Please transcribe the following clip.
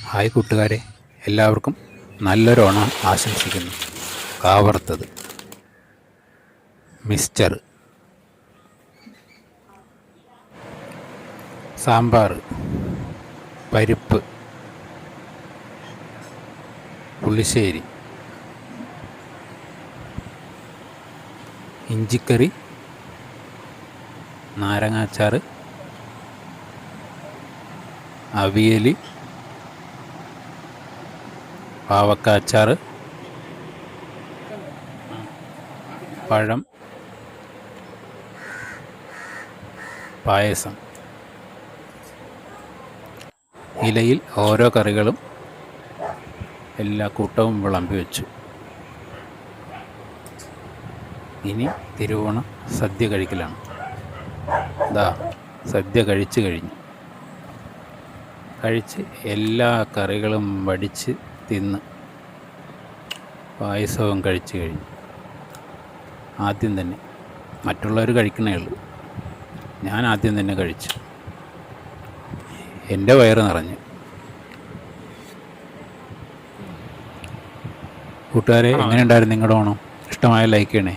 Hi കൂട്ടുകാരെ, എല്ലാവർക്കും നല്ലൊരു ഓണം ആശംസിക്കുന്നു. കാവറുത്തത്, മിക്സ്ചർ, സാമ്പാർ, പരിപ്പ്, പുളിശ്ശേരി, ഇഞ്ചിക്കറി, നാരങ്ങാച്ചാറ്, അവിയൽ, പാവക്കാച്ചാറ്, പഴം, പായസം. ഇലയിൽ ഓരോ കറികളും എല്ലാ കൂട്ടവും വിളമ്പി വെച്ചു. ഇനി തിരുവോണം സദ്യ കഴിക്കലാണ്. സദ്യ കഴിച്ചു കഴിഞ്ഞു. കഴിച്ച് എല്ലാ കറികളും വടിച്ച് തിന്ന് പായസവും കഴിച്ചു കഴിഞ്ഞു. ആദ്യം തന്നെ, മറ്റുള്ളവർ കഴിക്കണേ ഉള്ളൂ, ഞാൻ ആദ്യം തന്നെ കഴിച്ചു. എൻ്റെ വയറ് നിറഞ്ഞു. കൂട്ടുകാരെ, എങ്ങനെയുണ്ടായിരുന്നു നിങ്ങളുടെ ഓണം? ഇഷ്ടമായ ലൈക്ക് ചെയ്യണേ.